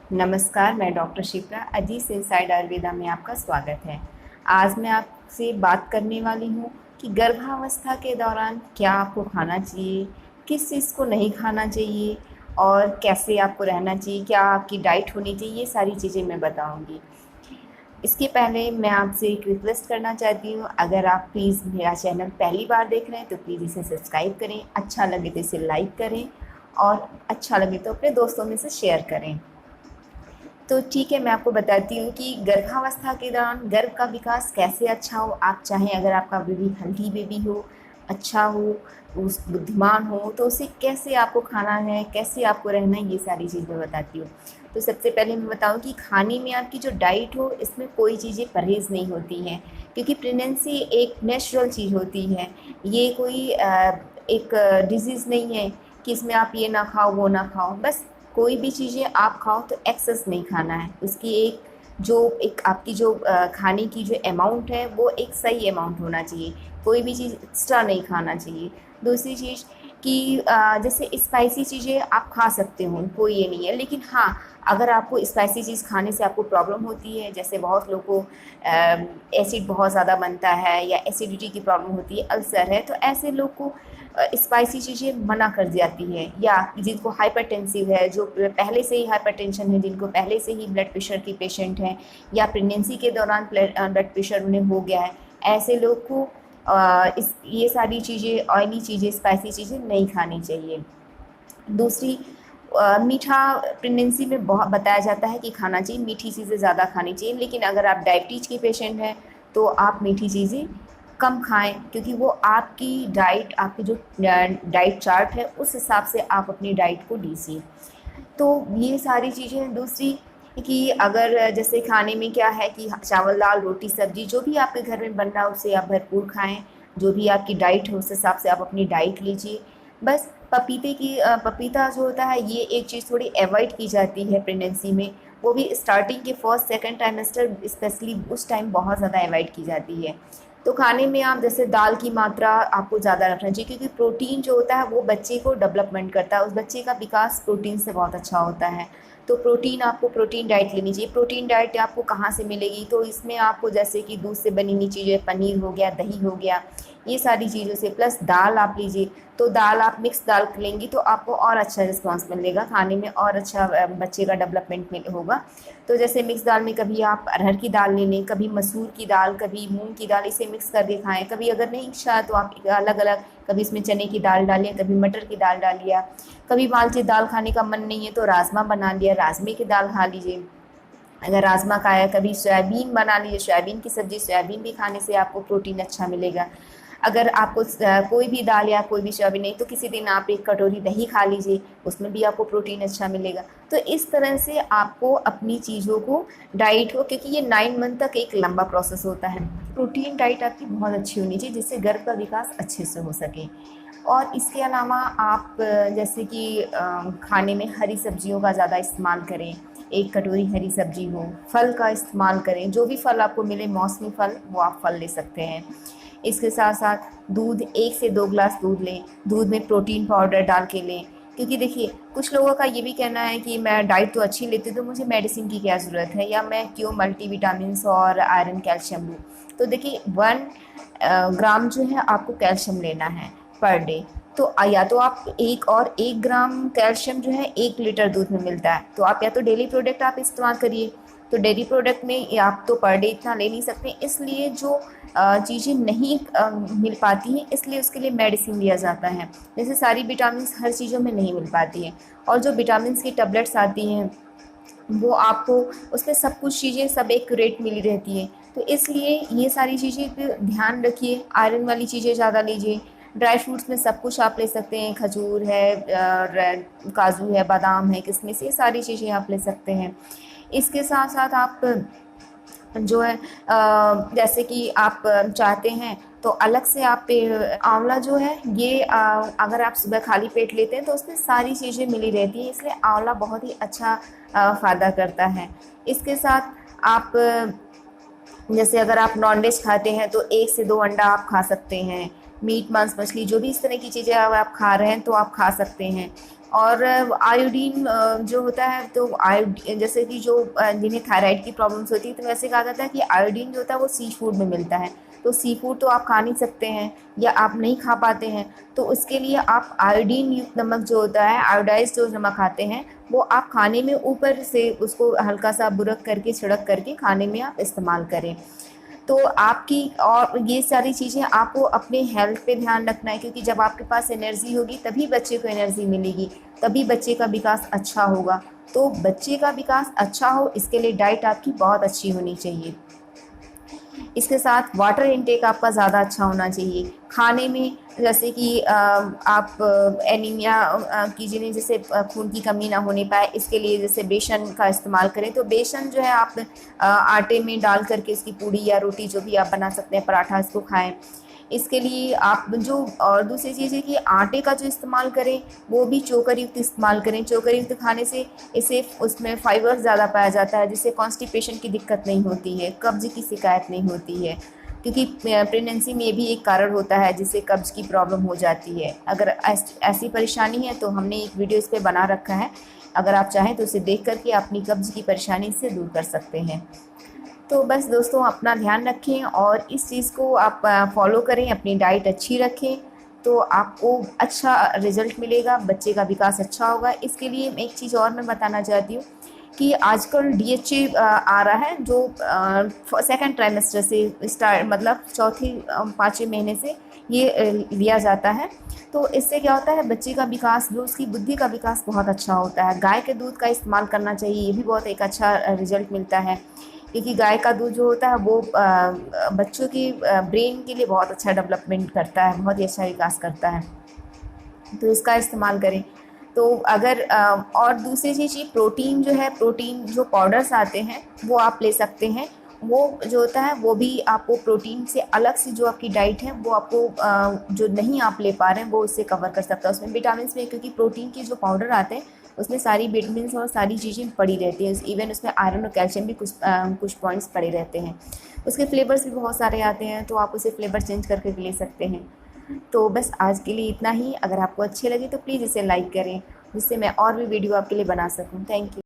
नमस्कार, मैं डॉक्टर शिप्रा अजीज इनसाइड आयुर्वेदा में आपका स्वागत है। आज मैं आपसे बात करने वाली हूँ कि गर्भावस्था के दौरान क्या आपको खाना चाहिए, किस चीज़ को नहीं खाना चाहिए और कैसे आपको रहना चाहिए, क्या आपकी डाइट होनी चाहिए, ये सारी चीज़ें मैं बताऊँगी। इसके पहले मैं आपसे एक रिक्वेस्ट करना चाहती हूँ, अगर आप प्लीज़ मेरा चैनल पहली बार देख रहे हैं तो प्लीज़ इसे सब्सक्राइब करें, अच्छा लगे तो इसे लाइक करें और अच्छा लगे तो अपने दोस्तों में से शेयर करें। तो ठीक है, मैं आपको बताती हूँ कि गर्भावस्था के दौरान गर्भ का विकास कैसे अच्छा हो। आप चाहें अगर आपका बेबी हेल्दी बेबी हो, अच्छा हो, उस बुद्धिमान हो, तो उसे कैसे आपको खाना है, कैसे आपको रहना है, ये सारी चीज़ मैं बताती हूँ। तो सबसे पहले मैं बताऊँ कि खाने में आपकी जो डाइट हो, इसमें कोई चीज़ें परहेज़ नहीं होती हैं, क्योंकि प्रेगनेंसी एक नेचुरल चीज़ होती है। ये कोई एक डिज़ीज़ नहीं है कि इसमें आप ये ना खाओ, वो ना खाओ। बस कोई भी चीज़ें आप खाओ तो एक्सेस नहीं खाना है। उसकी एक आपकी जो खाने की जो अमाउंट है वो एक सही अमाउंट होना चाहिए। कोई भी चीज़ एक्स्ट्रा नहीं खाना चाहिए। दूसरी चीज़ कि जैसे स्पाइसी चीज़ें आप खा सकते हो, कोई ये नहीं है, लेकिन हाँ, अगर आपको स्पाइसी चीज़ खाने से आपको प्रॉब्लम होती है, जैसे बहुत लोगों को एसिड बहुत ज़्यादा बनता है या एसिडिटी की प्रॉब्लम होती है, अल्सर है, तो ऐसे लोग को स्पाइसी चीज़ें मना कर दी जाती है। या जिनको हाइपरटेंसिव है, जो पहले से ही हाइपरटेंशन है, जिनको पहले से ही ब्लड प्रेशर की पेशेंट हैं या प्रेगनेंसी के दौरान ब्लड प्रेशर उन्हें हो गया है, ऐसे लोग को इस ये सारी चीज़ें, ऑयली चीज़ें, स्पाइसी चीज़ें नहीं खानी चाहिए। दूसरी मीठा प्रेगनेंसी में बहुत बताया जाता है कि खाना चाहिए, मीठी चीज़ें ज़्यादा खानी चाहिए, लेकिन अगर आप डायबिटीज़ के पेशेंट हैं तो आप मीठी चीज़ें कम खाएं, क्योंकि वो आपकी डाइट, आपकी जो डाइट चार्ट है उस हिसाब से आप अपनी डाइट को लीजिए। तो ये सारी चीज़ें हैं। दूसरी कि अगर जैसे खाने में क्या है कि चावल दाल रोटी सब्जी जो भी आपके घर में बन रहा है उसे आप भरपूर खाएं। जो भी आपकी डाइट है उस हिसाब से आप अपनी डाइट लीजिए। बस पपीता जो होता है, ये एक चीज़ थोड़ी अवॉइड की जाती है प्रेगनेंसी में। वो भी स्टार्टिंग के फर्स्ट सेकंड ट्राइमेस्टर स्पेशली उस टाइम बहुत ज़्यादा अवॉइड की जाती है। तो खाने में आप जैसे दाल की मात्रा आपको ज़्यादा रखना चाहिए, क्योंकि प्रोटीन जो होता है वो बच्चे को डेवलपमेंट करता है, उस बच्चे का विकास प्रोटीन से बहुत अच्छा होता है। तो आपको प्रोटीन डाइट लेनी चाहिए। प्रोटीन डाइट आपको कहाँ से मिलेगी, तो इसमें आपको जैसे कि दूध से बनी हुई चीज़ें, पनीर हो गया, दही हो गया, ये सारी चीज़ों से, प्लस दाल आप लीजिए। तो दाल आप मिक्स दाल लेंगी तो आपको और अच्छा रिस्पॉन्स मिलेगा खाने में, और अच्छा बच्चे का डेवलपमेंट होगा। तो जैसे मिक्स दाल में कभी आप अरहर की दाल ले लें, कभी मसूर की दाल, कभी मूंग की दाल, इसे मिक्स करके खाएं। कभी अगर नहीं इच्छा तो आप अलग अलग, कभी इसमें चने की दाल डालिए, कभी मटर की दाल डालिए। कभी मान लीजिए दाल खाने का मन नहीं है तो राजमा बना लिया, राजमे की दाल खा लीजिए। अगर राजमा खाया, कभी सोयाबीन बना लीजिए, सोयाबीन की सब्ज़ी, सोयाबीन भी खाने से आपको प्रोटीन अच्छा मिलेगा। अगर आपको कोई भी दाल या कोई भी सोयाबीन नहीं, तो किसी दिन आप एक कटोरी दही खा लीजिए, उसमें भी आपको प्रोटीन अच्छा मिलेगा। तो इस तरह से आपको अपनी चीज़ों को डाइट को, क्योंकि ये 9 मंथ तक एक लंबा प्रोसेस होता है, प्रोटीन डाइट आपकी बहुत अच्छी होनी चाहिए जिससे गर्भ का विकास अच्छे से हो सके। और इसके अलावा आप जैसे कि खाने में हरी सब्जियों का ज़्यादा इस्तेमाल करें। एक कटोरी हरी सब्जी हो, फल का इस्तेमाल करें, जो भी फल आपको मिले, मौसमी फल, वो आप फल ले सकते हैं। इसके साथ साथ दूध, 1 से 2 ग्लास दूध लें। दूध में प्रोटीन पाउडर डाल के लें, क्योंकि देखिए कुछ लोगों का ये भी कहना है कि मैं डाइट तो अच्छी लेती हूँ तो मुझे मेडिसिन की क्या ज़रूरत है, या मैं क्यों मल्टीविटामिन्स और आयरन कैल्शियम लूँ। तो देखिए 1 ग्राम जो है आपको कैल्शियम लेना है पर डे। तो या तो आप 1 ग्राम कैल्शियम जो है 1 लीटर दूध में मिलता है, तो आप या तो डेली प्रोडक्ट आप इस्तेमाल करिए। तो डेयरी प्रोडक्ट में आप तो पर डे इतना ले नहीं सकते, इसलिए जो चीज़ें नहीं मिल पाती हैं, इसलिए उसके लिए मेडिसिन लिया जाता है। जैसे सारी विटामिन हर चीज़ों में नहीं मिल पाती हैं, और जो विटामिन की टैबलेट्स आती हैं वो आपको, उसमें सब कुछ चीज़ें सब एक्यूरेट मिली रहती हैं। तो इसलिए ये सारी चीज़ें पे ध्यान रखिए। आयरन वाली चीज़ें ज़्यादा लीजिए। ड्राई फ्रूट्स में सब कुछ आप ले सकते हैं, खजूर है, काजू है, बादाम है, किशमिश, ये सारी चीज़ें आप ले सकते हैं। इसके साथ साथ आप जो है जैसे कि आप चाहते हैं तो अलग से आप आंवला जो है ये अगर आप सुबह खाली पेट लेते हैं तो उसमें सारी चीज़ें मिली रहती हैं, इसलिए आंवला बहुत ही अच्छा फ़ायदा करता है। इसके साथ आप जैसे अगर आप नॉनवेज खाते हैं तो 1 से 2 अंडा आप खा सकते हैं। मीट, मांस, मछली, जो भी इस तरह की चीज़ें आप खा रहे हैं तो आप खा सकते हैं। और आयोडीन जो होता है, तो आयोडीन जैसे कि जो जिन्हें थायराइड की प्रॉब्लम्स होती है, तो वैसे कहा जाता है कि आयोडीन जो होता है वो सी फूड में मिलता है। तो सी फूड तो आप खा नहीं सकते हैं या आप नहीं खा पाते हैं, तो उसके लिए आप आयोडीन युक्त नमक जो होता है, आयोडाइज़ जो नमक खाते हैं, वो आप खाने में ऊपर से उसको हल्का सा बुरक करके, छिड़क करके खाने में आप इस्तेमाल करें। तो आपकी और ये सारी चीज़ें आपको अपने हेल्थ पे ध्यान रखना है, क्योंकि जब आपके पास एनर्जी होगी तभी बच्चे को एनर्जी मिलेगी, तभी बच्चे का विकास अच्छा होगा। तो बच्चे का विकास अच्छा हो, इसके लिए डाइट आपकी बहुत अच्छी होनी चाहिए। इसके साथ वाटर इनटेक आपका ज़्यादा अच्छा होना चाहिए खाने में। जैसे कि आप एनीमिया की जिन्हें जैसे खून की कमी ना होने पाए, इसके लिए जैसे बेसन का इस्तेमाल करें। तो बेसन जो है आप आटे में डाल करके इसकी पूड़ी या रोटी जो भी आप बना सकते हैं, पराठा, इसको खाएं। इसके लिए आप जो और दूसरी चीज़ है कि आटे का जो इस्तेमाल करें वो भी चोकर युक्त इस्तेमाल करें। चोकर युक्त खाने से इसे उसमें फाइबर ज़्यादा पाया जाता है, जिससे कॉन्स्टिपेशन की दिक्कत नहीं होती है, कब्ज़ की शिकायत नहीं होती है, क्योंकि प्रेगनेंसी में भी एक कारण होता है जिससे कब्ज़ की प्रॉब्लम हो जाती है। अगर ऐसी परेशानी है तो हमने एक वीडियो इस पर बना रखा है, अगर आप चाहें तो उसे देख करके अपनी कब्ज़ की परेशानी से दूर कर सकते हैं। तो बस दोस्तों, अपना ध्यान रखें और इस चीज़ को आप फॉलो करें, अपनी डाइट अच्छी रखें, तो आपको अच्छा रिज़ल्ट मिलेगा, बच्चे का विकास अच्छा होगा। इसके लिए एक चीज़ और मैं बताना चाहती हूँ कि आजकल डीएचए आ रहा है, जो सेकंड ट्राइमेस्टर से स्टार्ट, मतलब चौथे 5वें महीने से ये लिया जाता है। तो इससे क्या होता है, बच्चे का विकास, जो उसकी बुद्धि का विकास बहुत अच्छा होता है। गाय के दूध का इस्तेमाल करना चाहिए, ये भी बहुत एक अच्छा रिज़ल्ट मिलता है, क्योंकि गाय का दूध जो होता है वो बच्चों की ब्रेन के लिए बहुत अच्छा डेवलपमेंट करता है, बहुत ही अच्छा विकास करता है, तो इसका इस्तेमाल करें। तो अगर और दूसरी चीज़ ये प्रोटीन जो है, प्रोटीन जो पाउडर्स आते हैं वो आप ले सकते हैं। वो जो होता है वो भी आपको प्रोटीन से अलग से, जो आपकी डाइट है वो आपको जो नहीं आप ले पा रहे हैं वो उससे कवर कर सकता है। उसमें विटामिन में, क्योंकि प्रोटीन के जो पाउडर आते हैं उसमें सारी विटामिन और सारी चीज़ें पड़ी रहती हैं, इवन उसमें आयरन और कैल्शियम भी कुछ पॉइंट्स पड़े रहते हैं। उसके फ्लेवर्स भी बहुत सारे आते हैं, तो आप उसे फ्लेवर चेंज करके ले सकते हैं। तो बस आज के लिए इतना ही। अगर आपको अच्छे लगे तो प्लीज़ इसे लाइक करें, जिससे मैं और भी वीडियो आपके लिए बना सकूं। Thank you.